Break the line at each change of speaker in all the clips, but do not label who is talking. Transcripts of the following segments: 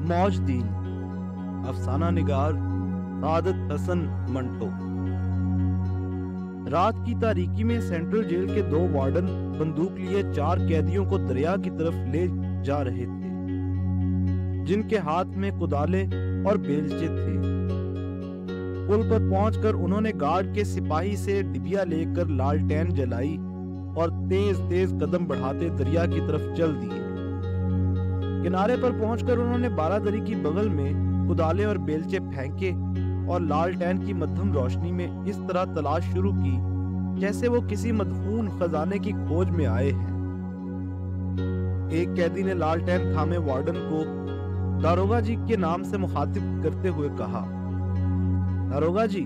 موج دین، افسانہ نگار سعادت حسن منٹو۔ رات کی تاریکی میں سینٹرل جیل کے 2 وارڈن بندوق لیے 4 قیدیوں کو دریا کی طرف لے جا رہے تھے، جن کے ہاتھ میں کدالیں اور بیلچے تھے۔ پل پر پہنچ کر انہوں نے گارڈ کے سپاہی سے ڈبیا لے کر لالٹین جلائی اور تیز تیز قدم بڑھاتے دریا کی طرف چل دیے۔ کنارے پر پہنچ کر انہوں نے بالادری کی بغل میں کدالیں اور بیلچے پھینکے اور لالٹین کی مدھم روشنی میں اس طرح تلاش شروع کی جیسے وہ کسی مدفون خزانے کی کھوج میں آئے ہیں۔ ایک قیدی نے لالٹین تھامے وارڈن کو داروغہ جی کے نام سے مخاطب کرتے ہوئے کہا، داروغہ جی،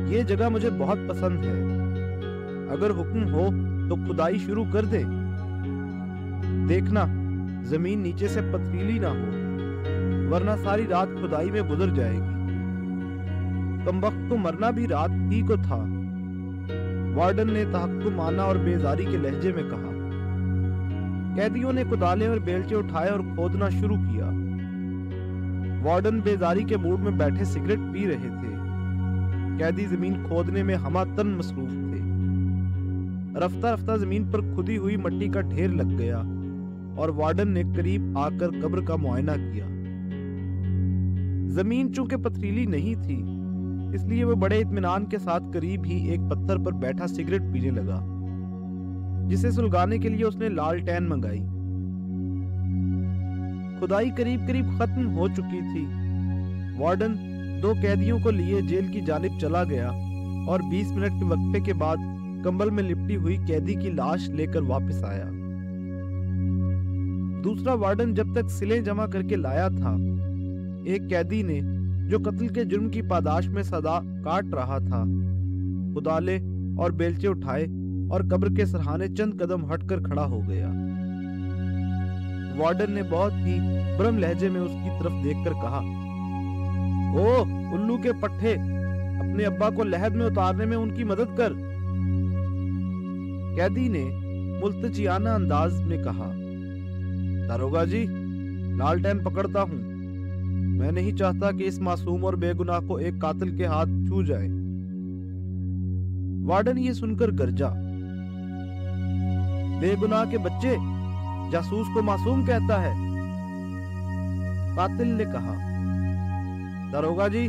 یہ جگہ مجھے بہت پسند ہے، اگر حکم ہو تو کھدائی شروع کر دیں۔ دیکھنا زمین نیچے سے پتھریلی نہ ہو، ورنہ ساری رات کھدائی میں گزر جائے گی۔ کمبخت کو مرنا بھی رات ہی کو تھا، وارڈن نے تحکمانہ اور بیزاری کے لہجے میں کہا۔ قیدیوں نے کدالیں اور بیلچے اٹھائے اور کھودنا شروع کیا۔ وارڈن بیزاری کے موڈ میں بیٹھے سگریٹ پی رہے تھے، قیدی زمین کھودنے میں ہمہ تن مصروف تھے۔ رفتہ رفتہ زمین پر کھدی ہوئی مٹی کا ڈھیر لگ گیا اور وارڈن نے قریب آ کر قبر کا معائنہ کیا۔ زمین چونکہ پتھریلی نہیں تھی، اس لیے وہ بڑے اطمینان کے ساتھ قریب ہی ایک پتھر پر بیٹھا سگریٹ پینے لگا، جسے سلگانے کے لیے اس نے لالٹین منگائی۔ کھدائی قریب قریب ختم ہو چکی تھی۔ وارڈن 2 قیدیوں کو لیے جیل کی جانب چلا گیا اور 20 منٹ کے وقفے کے بعد کمبل میں لپٹی ہوئی قیدی کی لاش لے کر واپس آیا۔ دوسرا وارڈن جب تک سلیں جمع کر کے لایا تھا، ایک قیدی نے جو قتل کے جرم کی پاداش میں سزا کاٹ رہا تھا، کدالیں اور بیلچے اٹھائے اور قبر کے سرہانے چند قدم ہٹ کر کھڑا ہو گیا۔ وارڈن نے بہت ہی برم لہجے میں اس کی طرف دیکھ کر کہا، او الو کے پٹھے، اپنے ابا کو لحد میں اتارنے میں ان کی مدد کر۔ قیدی نے ملتجیانہ انداز میں کہا، داروغہ جی، لالٹین پکڑتا ہوں، میں نہیں چاہتا کہ اس معصوم اور بے گناہ کو ایک قاتل کے ہاتھ چھو جائے۔ وارڈن یہ سن کر گرجا، بے گناہ کے بچے، جاسوس کو معصوم کہتا ہے۔ قاتل نے کہا، داروغہ جی،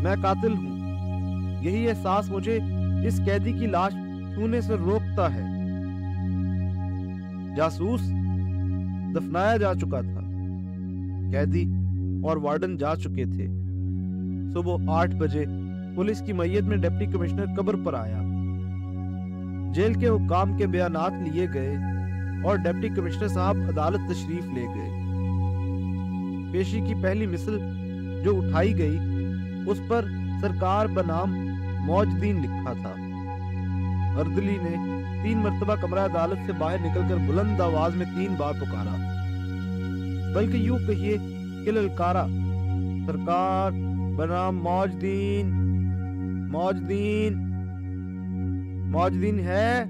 میں قاتل ہوں، یہی احساس مجھے اس قیدی کی لاش چھونے سے روکتا ہے۔ جاسوس دفنایا جا چکا تھا، قیدی اور وارڈن جا چکے تھے۔ صبح 8 بجے پولیس کی میت میں ڈپٹی کمشنر قبر پر آیا۔ جیل کے حکام کے بیانات لیے گئے اور ڈپٹی کمشنر صاحب عدالت تشریف لے گئے۔ پیشی کی پہلی مثل جو اٹھائی گئی، اس پر سرکار بنام موج دین لکھا تھا۔ اردلی نے 3 مرتبہ کمرہ عدالت سے باہر نکل کر بلند آواز میں 3 بار پکارا، بلکہ یوں کہیے کہ للکارا، سرکار بنام موج دین، موج دین، موج دین ہے۔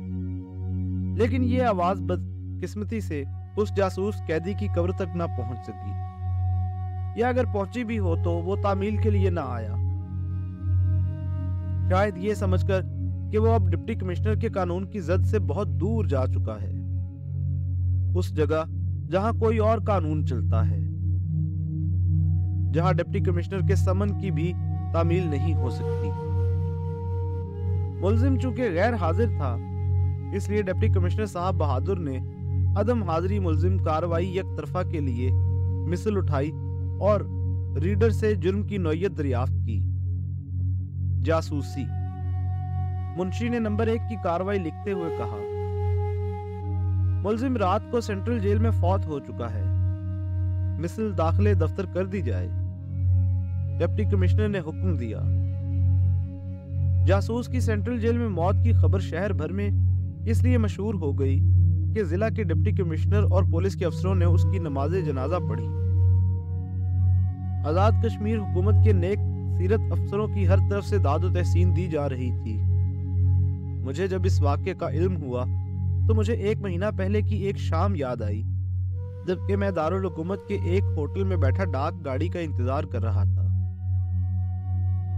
لیکن یہ آواز بدقسمتی سے اس جاسوس قیدی کی قبر تک نہ پہنچ سکی، یا اگر پہنچی بھی ہو تو وہ تعمیل کے لیے نہ آیا، شاید یہ سمجھ کر کہ وہ اب ڈپٹی کمشنر کے قانون کی زد سے بہت دور جا چکا ہے، اس جگہ جہاں کوئی اور قانون چلتا ہے، جہاں ڈپٹی کمشنر کے سمن کی بھی تعمیل نہیں ہو سکتی۔ ملزم چونکہ غیر حاضر تھا، اس لیے ڈپٹی کمشنر صاحب بہادر نے عدم حاضری ملزم کاروائی یک طرفہ کے لیے مثل اٹھائی اور ریڈر سے جرم کی نوعیت دریافت کی۔ جاسوسی۔ منشی نے نمبر 1 کی کاروائی لکھتے ہوئے کہا، ملزم رات کو سینٹرل جیل میں فوت ہو چکا ہے، مثل داخلے دفتر کر دی جائے۔ ڈپٹی کمشنر نے حکم دیا۔ جاسوس کی سینٹرل جیل میں موت کی خبر شہر بھر میں اس لیے مشہور ہو گئی کہ ضلع کے ڈپٹی کمشنر اور پولیس کے افسروں نے اس کی نماز جنازہ پڑھی۔ آزاد کشمیر حکومت کے نیک سیرت افسروں کی ہر طرف سے داد و تحسین دی جا رہی تھی۔ مجھے جب اس واقعے کا علم ہوا تو مجھے 1 مہینہ پہلے کی ایک شام یاد آئی जबकि मैं दारुल हुकूमत के एक होटल में बैठा डाक गाड़ी का इंतजार कर रहा था,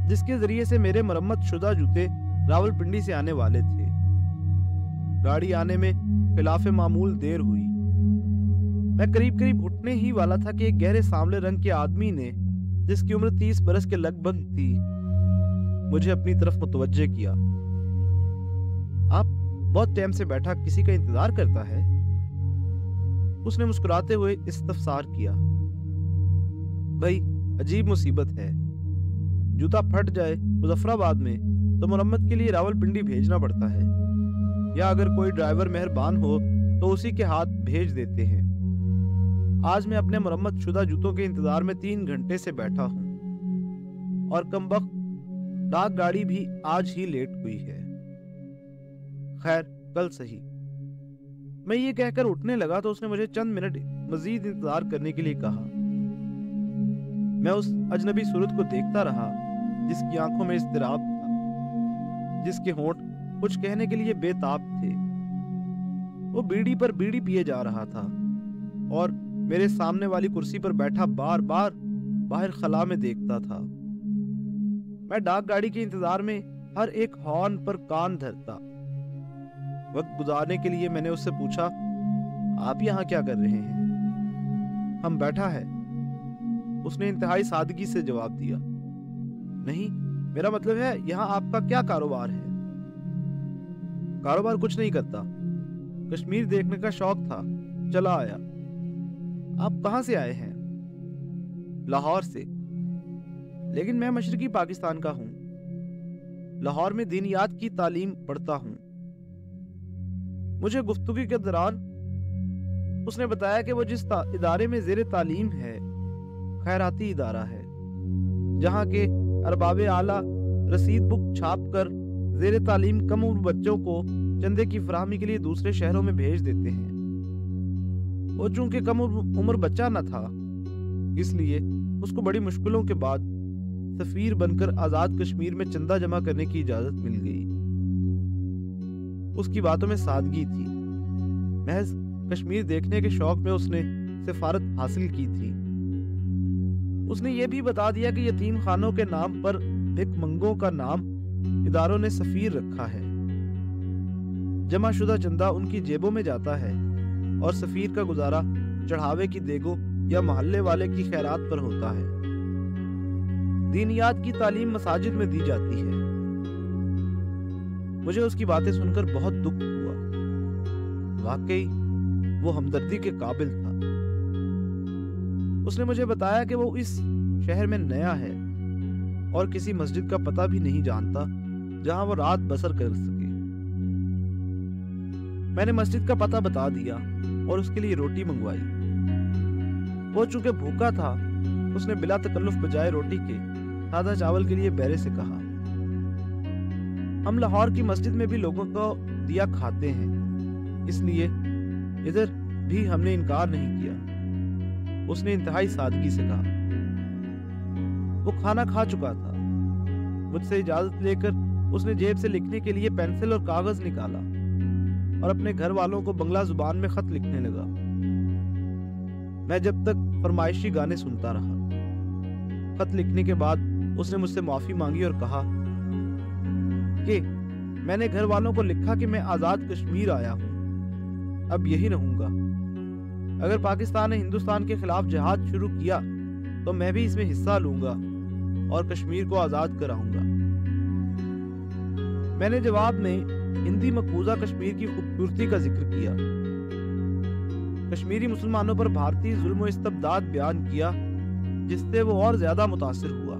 जिसके जरिए से मेरे मरम्मत शुदा जूते रावलपिंडी से आने वाले थे। गाड़ी आने में खिलाफे मामूल देर हुई। मैं करीब करीब उठने ही वाला था कि एक गहरे सांवले रंग के आदमी ने, जिसकी उम्र 30 बरस के लगभग थी, मुझे अपनी तरफ मुतवज्जे किया। आप बहुत टाइम से बैठा किसी का इंतजार करता है? उसने मुस्कुराते हुए इस्तफसार किया। भाई, अजीब मुसीबत है। जूता फट जाए मुजफ्फराबाद में तो मरम्मत के लिए रावलपिंडी भेजना पड़ता है, या अगर कोई ड्राइवर मेहरबान हो तो उसी के हाथ भेज देते हैं। आज मैं अपने मरम्मत शुदा जूतों के इंतजार में 3 घंटे से बैठा हूं, और कमबख्त डाक गाड़ी भी आज ही लेट हुई है। खैर, कल सही। मैं ये कहकर उठने लगा तो उसने मुझे चंद मिनट मजीद इंतजार करने के लिए कहा। मैं उस अजनबी सूरत को देखता रहा, जिसकी आंखों में इज़्तिराब था, जिसके होंठ कुछ कहने के लिए बेताब थे। वो बीड़ी पर बीड़ी पिए जा रहा था और मेरे सामने वाली कुर्सी पर बैठा बार बार बाहर खला में देखता था। मैं डाक गाड़ी के इंतजार में हर एक हॉर्न पर कान धरता। वक्त गुजारने के लिए मैंने उससे पूछा, आप यहाँ क्या कर रहे हैं? हम बैठा है। उसने इंतहाई सादगी से जवाब दिया। नहीं, मेरा मतलब है यहाँ आपका क्या कारोबार है? कारोबार कुछ नहीं करता, कश्मीर देखने का शौक था, चला आया। आप कहाँ से आए हैं? लाहौर से। लेकिन मैं मशरकी पाकिस्तान का हूँ। लाहौर में दीनियात की तालीम पढ़ता हूँ। मुझे गुफ्तगू के दौरान उसने बताया कि वो जिस इदारे में ज़ेरे तालीम है, खैराती इदारा है, जहाँ के अरबाब आला रसीद बुक छाप कर ज़ेरे तालीम कम उम्र बच्चों को चंदे की फराहमी के लिए दूसरे शहरों में भेज देते हैं। वो चूंकि कम उम्र बच्चा न था, इसलिए उसको बड़ी मुश्किलों के बाद सफीर बनकर आजाद कश्मीर में चंदा जमा करने की इजाजत मिल गई। उसकी बातों में सादगी थी। महज कश्मीर देखने के शौक में उसने सिफारत हासिल की थी। उसने ये भी बता दिया कि यतीम खानों के नाम पर भिखमंगों का नाम इदारों ने सफीर रखा है। जमाशुदा चंदा उनकी जेबों में जाता है और सफीर का गुजारा चढ़ावे की देगों या मोहल्ले वाले की खैरात पर होता है। दीनियात की तालीम मसाजिद में दी जाती है। मुझे उसकी बातें सुनकर बहुत दुख हुआ। वाकई वो हमदर्दी के काबिल था। उसने मुझे बताया कि वो इस शहर में नया है और किसी मस्जिद का पता भी नहीं जानता जहां वो रात बसर कर सके। मैंने मस्जिद का पता बता दिया और उसके लिए रोटी मंगवाई। वो चूंकि भूखा था, उसने बिला तकल्लुफ बजाय रोटी के सादा चावल के लिए बैरे से कहा। हम लाहौर की मस्जिद में भी लोगों को दिया खाते हैं, इसलिए इधर भी हमने इनकार नहीं किया। उसने इंतहाई सादगी से कहा। वो खाना खा चुका था। मुझसे इजाजत लेकर उसने जेब से लिखने के लिए पेंसिल और कागज निकाला और अपने घर वालों को बंगला जुबान में खत लिखने लगा। मैं जब तक फरमाइशी गाने सुनता रहा। खत लिखने के बाद उसने मुझसे माफी मांगी और कहा कि मैंने घर वालों को लिखा कि मैं आजाद कश्मीर आया हूं, अब यही रहूंगा। अगर पाकिस्तान ने हिंदुस्तान के खिलाफ जिहाद शुरू किया तो मैं भी इसमें हिस्सा लूंगा और कश्मीर को आजाद कराऊंगा। मैंने जवाब में हिंदी मकबूजा कश्मीर की खूबसूरती का जिक्र किया, कश्मीरी मुसलमानों पर भारतीय जुल्म और इस्तबदाद बयान किया, जिससे वो और ज्यादा मुतासिर हुआ।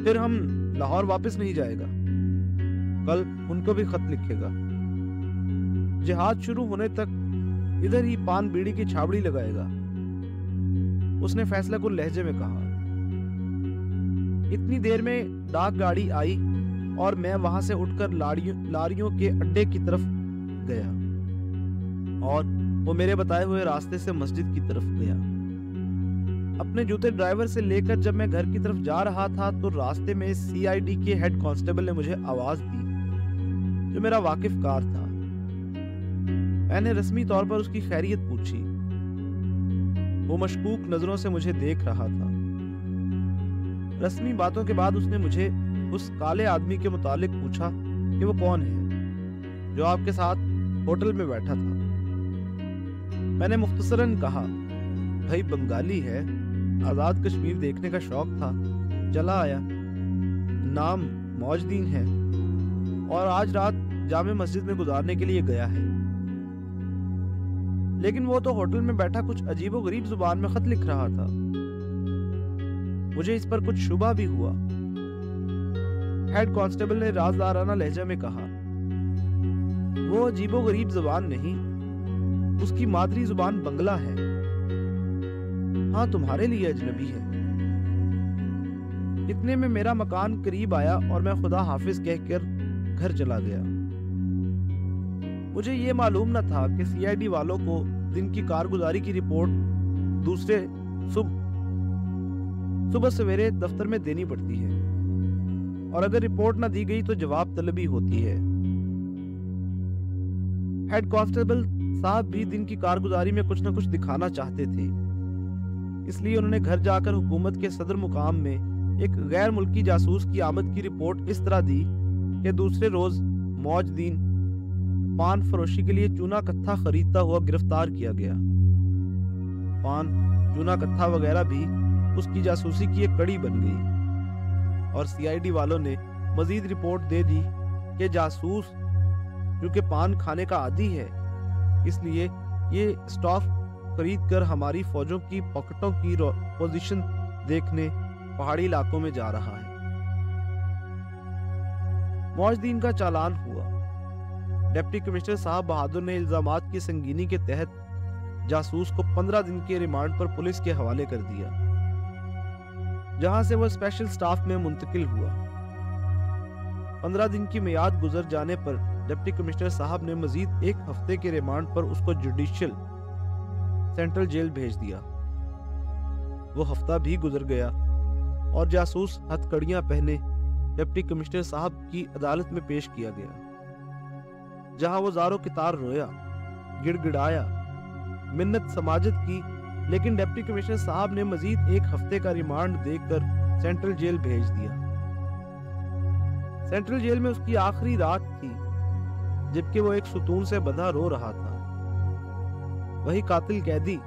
फिर हम लाहौर वापस नहीं जाएगा, कल उनको भी खत लिखेगा। जिहाद शुरू होने तक इधर ही पान बीड़ी की छावड़ी लगाएगा। उसने फैसला कुल लहजे में कहा। इतनी देर में डाक गाड़ी आई और मैं वहां से उठकर लारियों के अड्डे की तरफ गया और वो मेरे बताए हुए रास्ते से मस्जिद की तरफ गया। अपने जूते ड्राइवर से लेकर जब मैं घर की तरफ जा रहा था तो रास्ते में सीआईडी के हेड कांस्टेबल ने मुझे आवाज दी, जो मेरा वाकिफ कार था। मैंने रस्मी तौर पर उसकी खैरियत पूछी। वो मशकूक नजरों से मुझे देख रहा था। रस्मी बातों के बाद उसने मुझे उस काले आदमी के मुतालिक पूछा कि वो कौन है जो आपके साथ होटल में बैठा था। मैंने मुख्तसरन कहा, भाई बंगाली है, आजाद कश्मीर देखने का शौक था, चला आया, नाम मौजदीन है और आज रात जामे मस्जिद में गुजारने के लिए गया है। लेकिन वो तो होटल में बैठा कुछ अजीबो गरीब जुबान में खत लिख रहा था। मुझे इस पर कुछ शुबा भी हुआ। हेड कांस्टेबल ने राजदाराना लहजा में कहा, वो अजीबो गरीब जुबान नहीं, उसकी मादरी जुबान बंगला है। हाँ, तुम्हारे लिए अजनबी है। इतने में मेरा मकान करीब आया और मैं खुदा हाफिज कहकर घर चला गया। मुझे ये मालूम न था कि सीआईडी वालों को दिन की कारगुजारी की रिपोर्ट दूसरे सुबह सवेरे दफ्तर में देनी पड़ती है और अगर रिपोर्ट न दी गई तो जवाब तलबी होती है। हेड कांस्टेबल साहब भी दिन की कारगुजारी में कुछ न कुछ दिखाना चाहते थे, इसलिए उन्होंने घर जाकर हुकूमत के सदर मुकाम में एक गैर मुल्की जासूस की आमद की रिपोर्ट इस तरह दी कि दूसरे रोज मौजदीन पान फरोशी के लिए चूना कत्था खरीदता हुआ गिरफ्तार किया गया। पान, चूना कत्था वगैरह भी उसकी जासूसी की एक कड़ी बन गई और सीआईडी वालों ने मजीद रिपोर्ट दे दी कि जासूस जो कि पान खाने का आदी है, इसलिए ये स्टॉक खरीद कर हमारी फौजों की पॉकेटों की पोजीशन देखने पहाड़ी इलाकों में जा रहा है। मौजदीन का चालान हुआ। डिप्टी कमिश्नर साहब बहादुर ने इल्जामात की संगीनी के तहत जासूस को 15 दिन के रिमांड पर पुलिस के हवाले कर दिया, जहां से वह स्पेशल स्टाफ में मुंतकिल हुआ। 15 दिन की मियाद गुजर जाने पर डिप्टी कमिश्नर साहब ने मजीद एक हफ्ते के रिमांड पर उसको जुडिशियल सेंट्रल जेल भेज दिया। वो हफ्ता भी गुजर गया और जासूस हथकड़ियां पहने डिप्टी कमिश्नर साहब की अदालत में पेश किया गया, जहां वो ज़ारो कितार रोया, गिड़गिड़ाया, मिन्नत समाजत की, लेकिन डिप्टी कमिश्नर साहब ने मजीद एक हफ्ते का रिमांड देकर सेंट्रल जेल भेज दिया। सेंट्रल जेल में उसकी आखिरी रात थी, जबकि वो एक सुतून से बंधा रो रहा था। वही कातिल कैदी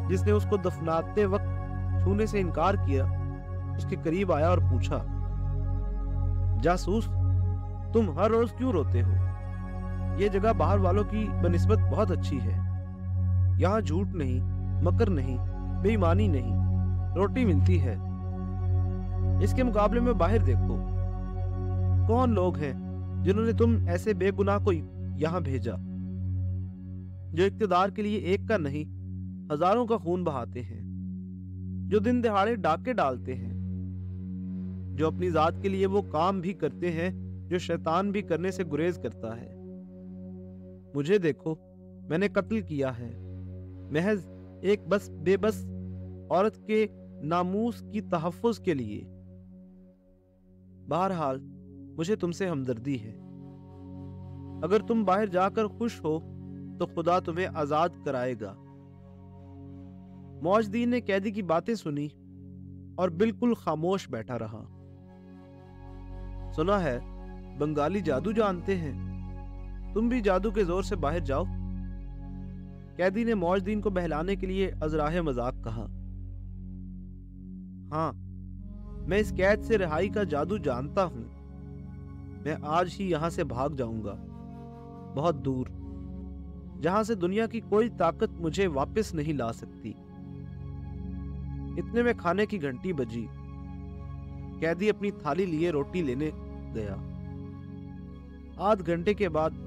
जिसने उसको दफनाते वक्त छूने से इनकार किया, उसके करीब आया और पूछा, जासूस, तुम हर रोज क्यों रोते हो? ये जगह बाहर वालों की बनिस्बत बहुत अच्छी है। यहाँ झूठ नहीं, मकर नहीं, बेईमानी नहीं, रोटी मिलती है। इसके मुकाबले में बाहर देखो, कौन लोग हैं जिन्होंने तुम ऐसे बेगुनाह को यहाँ भेजा, जो इक्तदार के लिए एक का नहीं हजारों का खून बहाते हैं, जो दिन दहाड़े डाके डालते हैं, जो अपनी जात के लिए वो काम भी करते हैं जो शैतान भी करने से गुरेज करता है। मुझे देखो, मैंने कत्ल किया है महज एक बेबस औरत के नामूस की तहफ्फुज के लिए। बहरहाल मुझे तुमसे हमदर्दी है। अगर तुम बाहर जाकर खुश हो तो खुदा तुम्हें आजाद कराएगा। मौजदीन ने कैदी की बातें सुनी और बिल्कुल खामोश बैठा रहा। सुना है बंगाली जादू जानते हैं, तुम भी जादू के जोर से बाहर जाओ। कैदी ने मौजदीन को बहलाने के लिए अजराहे मजाक कहा। हाँ, मैं इस कैद से रिहाई का जादू जानता हूं। मैं आज ही यहां से भाग जाऊंगा, बहुत दूर, जहां से दुनिया की कोई ताकत मुझे वापस नहीं ला सकती। इतने में खाने की घंटी बजी। कैदी अपनी थाली लिए रोटी लेने गया। आध घंटे के बाद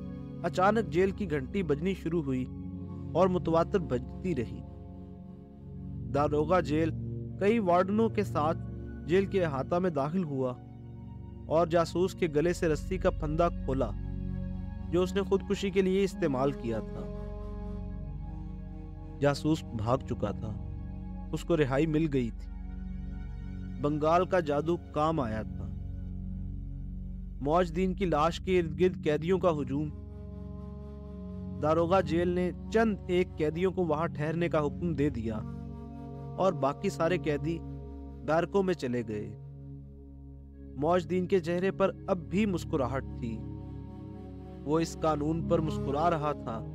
अचानक जेल की घंटी बजनी शुरू हुई और मुतवातर बजती रही। दारोगा जेल कई वार्डनों के साथ जेल के अहाता में दाखिल हुआ और जासूस के गले से रस्सी का फंदा खोला जो उसने खुदकुशी के लिए इस्तेमाल किया था। जासूस भाग चुका था, उसको रिहाई मिल गई थी। बंगाल का जादू काम आया था। मौजदीन की लाश के इर्द गिर्द कैदियों का हुजूम। दारोगा जेल ने चंद एक कैदियों को वहां ठहरने का हुक्म दे दिया اور باقی سارے قیدی بیرکوں میں چلے گئے۔ موج دین کے چہرے پر اب بھی مسکراہٹ تھی۔ وہ اس قانون پر مسکرا رہا تھا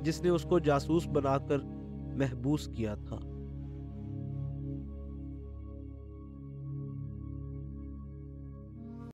جس نے اس کو جاسوس بنا کر محبوس کیا تھا۔